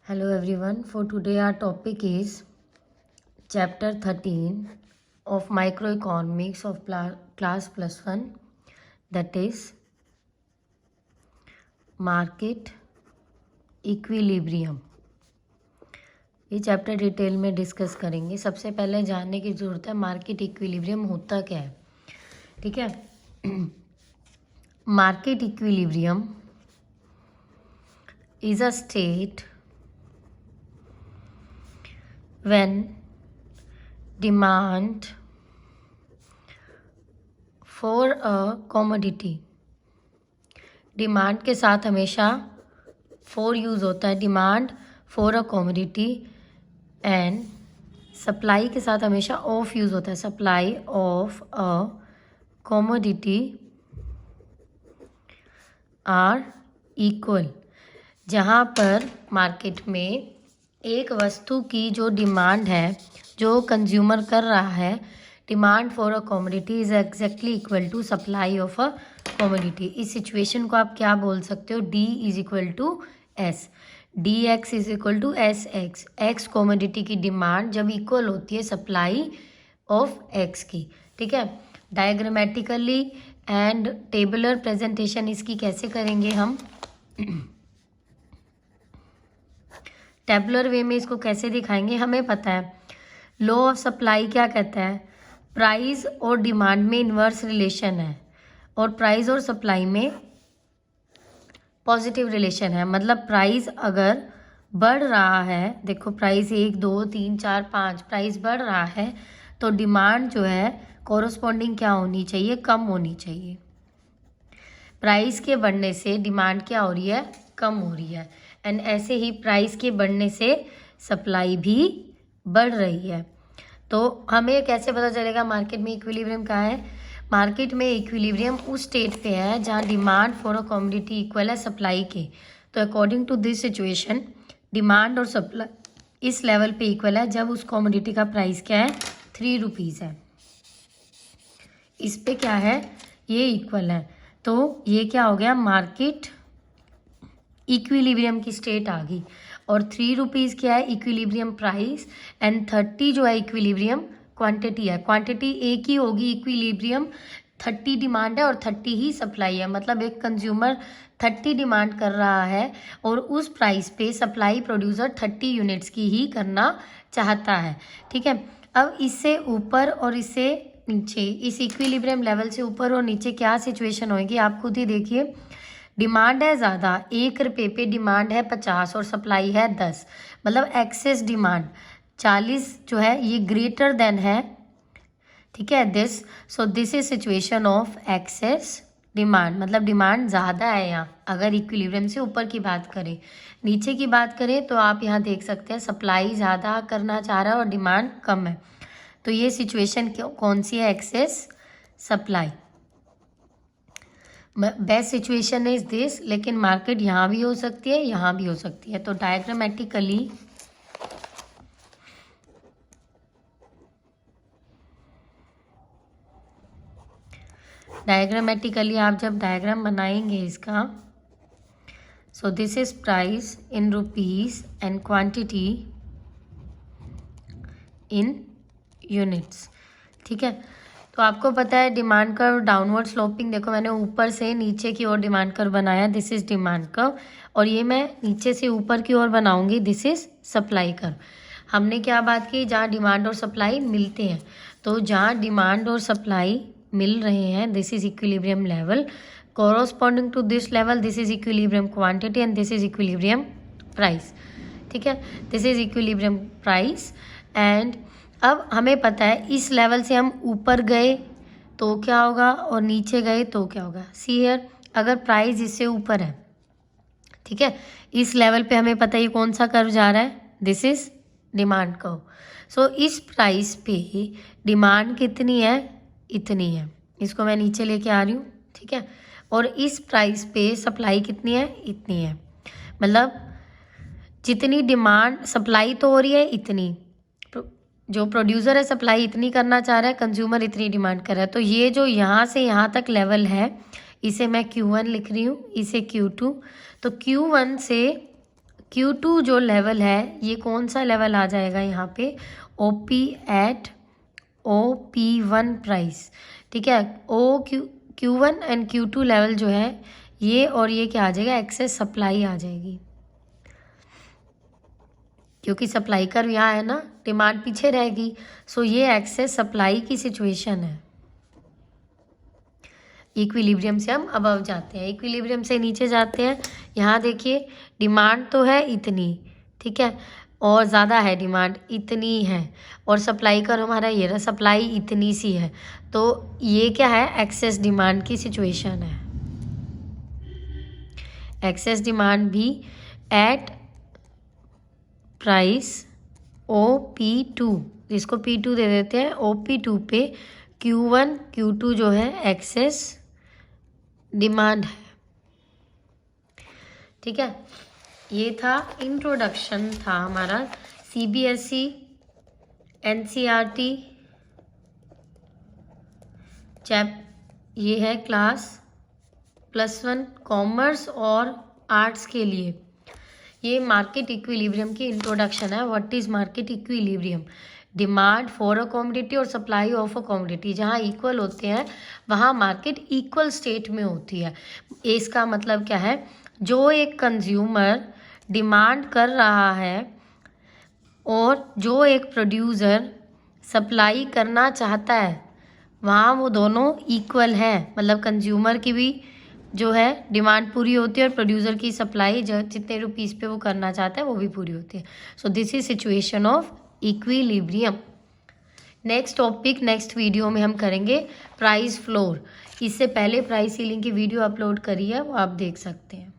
Hello everyone. For today our topic is chapter 13 of microeconomics of class +1, that is market equilibrium. ये chapter detail में discuss करेंगे. सबसे पहले जानने की ज़रूरत है मार्केट इक्विलिब्रियम होता क्या है. ठीक है. Market equilibrium is a state when demand for a commodity, demand के साथ हमेशा फॉर यूज़ होता है, demand for a commodity, and supply के साथ हमेशा ऑफ यूज़ होता है, supply of a commodity are equal. जहाँ पर मार्केट में एक वस्तु की जो डिमांड है, जो कंज्यूमर कर रहा है, demand for a commodity is exactly equal to supply of a commodity. इस सिचुएशन को आप क्या बोल सकते हो? D is equal to S. D x is equal to S x. X commodity की डिमांड जब इक्वल होती है सप्लाई ऑफ एक्स की. ठीक है. डायग्रामेटिकली एंड टेबुलर प्रेजेंटेशन इसकी कैसे करेंगे हम? टेबुलर वे में इसको कैसे दिखाएंगे? हमें पता है लॉ ऑफ सप्लाई क्या कहता है, प्राइस और डिमांड में इन्वर्स रिलेशन है और प्राइस और सप्लाई में पॉजिटिव रिलेशन है. मतलब प्राइस अगर बढ़ रहा है, देखो प्राइस 1 2 3 4 5, प्राइस बढ़ रहा है तो डिमांड जो है कोरोस्पोंडिंग क्या होनी चाहिए? कम होनी चाहिए. प्राइस के बढ़ने से डिमांड क्या हो रही है? कम हो रही है. एंड ऐसे ही प्राइस के बढ़ने से सप्लाई भी बढ़ रही है. तो हमें कैसे पता चलेगा मार्केट में इक्विलिब्रियम कहाँ है? मार्केट में इक्विलिब्रियम उस स्टेट पे है जहाँ demand for a commodity equal है सप्लाई के. तो according to this situation demand और सप्लाई इस लेवल पे इक्वल है जब उस कमोडिटी का प्राइस क्या है? 3 रुपीज़ है. इस पे क्या है? ये इक्वल है. तो ये क्या हो गया? मार्केट इक्विलिब्रियम की स्टेट आ गई. और 3 रुपीज़ क्या है? Equilibrium price. एंड 30 जो है इक्विलिब्रियम क्वांटिटी है. क्वांटिटी एक ही होगी, इक्विलिब्रियम 30 डिमांड है और 30 ही सप्लाई है. मतलब एक कंज्यूमर 30 डिमांड कर रहा है और उस प्राइस पे सप्लाई प्रोड्यूसर 30 यूनिट्स की ही करना चाहता है. ठीक है. अब इससे ऊपर और इससे नीचे, इस इक्विलिब्रियम लेवल से ऊपर और नीचे क्या सिचुएशन होगी आप खुद ही देखिए. डिमांड है ज़्यादा, 1 रुपये पे डिमांड है 50 और सप्लाई है 10. मतलब एक्सेस डिमांड 40 जो है ये ग्रेटर देन है. ठीक है. This is situation of excess demand. मतलब डिमांड ज़्यादा है यहाँ. अगर इक्विलिब्रियम से ऊपर की बात करें, नीचे की बात करें तो आप यहाँ देख सकते हैं सप्लाई ज़्यादा करना चाह रहा है और डिमांड कम है. तो ये सिचुएशन कौन सी है? Excess supply. Best situation is this. लेकिन मार्केट यहाँ भी हो सकती है, यहाँ भी हो सकती है. तो डायग्रामेटिकली आप जब डायग्राम बनाएंगे इसका, so this is price in rupees and quantity in units. ठीक है. तो आपको पता है डिमांड कर्व डाउनवर्ड स्लोपिंग. देखो मैंने ऊपर से नीचे की ओर डिमांड कर्व बनाया, दिस इज डिमांड कर्व. और ये मैं नीचे से ऊपर की ओर बनाऊंगी, दिस इज सप्लाई कर्व. हमने क्या बात की? जहाँ डिमांड और सप्लाई मिलते हैं. तो जहाँ डिमांड और सप्लाई मिल रहे हैं, this is equilibrium level. Corresponding to this level this is equilibrium quantity and this is equilibrium price. ठीक है. This is equilibrium price. And अब हमें पता है इस लेवल से हम ऊपर गए तो क्या होगा और नीचे गए तो क्या होगा. सी हियर, अगर प्राइस इससे ऊपर है, ठीक है, इस लेवल पे हमें पता है ये कौन सा कर्व जा रहा है? This is demand curve. So इस प्राइस पे डिमांड कितनी है? इतनी है. इसको मैं नीचे लेके आ रही हूँ. ठीक है. और इस प्राइस पे सप्लाई कितनी है? इतनी है. मतलब जितनी डिमांड, सप्लाई तो हो रही है इतनी, जो प्रोड्यूसर है सप्लाई इतनी करना चाह रहा है, कंज्यूमर इतनी डिमांड कर रहा है. तो ये जो यहाँ से यहाँ तक लेवल है इसे मैं Q1 लिख रही हूँ, इसे Q2. तो Q1 से Q2 जो लेवल है ये कौन सा लेवल आ जाएगा यहाँ पे, OP एट OP1 प्राइस, ठीक है। Q1 एंड Q2 लेवल जो है ये और ये क्या आ जाएगा, एक्सेस सप्लाई आ जाएगी, क्योंकि सप्लाई कर्व यहाँ है ना, डिमांड पीछे रहेगी। सो ये एक्सेस सप्लाई की सिचुएशन है। इक्विलिब्रियम से हम अबव जाते हैं, इक्विलिब्रियम से नीचे जाते हैं। यहाँ देखिए डिमांड तो है इतनी, ठीक है, और ज़्यादा है, डिमांड इतनी है और सप्लाई कर हमारा ये रहा, सप्लाई इतनी सी है। तो ये क्या है, एक्सेस डिमांड की सिचुएशन है। एक्सेस डिमांड भी एट प्राइस OP2, जिसको P2 दे देते हैं, OP2 पे Q1 Q2 जो है एक्सेस डिमांड है, ठीक है। ये था इंट्रोडक्शन, था हमारा CBSE NCERT ये है क्लास +1 कॉमर्स और आर्ट्स के लिए। ये मार्केट इक्विलिब्रियम की इंट्रोडक्शन है। What is market equilibrium, demand for a commodity और सप्लाई ऑफ अ कमोडिटी, जहाँ इक्वल होते हैं वहाँ मार्केट इक्वल स्टेट में होती है। इसका मतलब क्या है, जो एक कंज्यूमर डिमांड कर रहा है और जो एक प्रोड्यूसर सप्लाई करना चाहता है, वहाँ वो दोनों इक्वल है। मतलब कंज्यूमर की भी जो है डिमांड पूरी होती है और प्रोड्यूसर की सप्लाई जो जितने रुपीज़ पे वो करना चाहता है वो भी पूरी होती है। So this is situation of equilibrium. Next topic next video में हम करेंगे प्राइस फ्लोर। इससे पहले प्राइस सीलिंग की वीडियो अपलोड करी है, वो आप देख सकते हैं।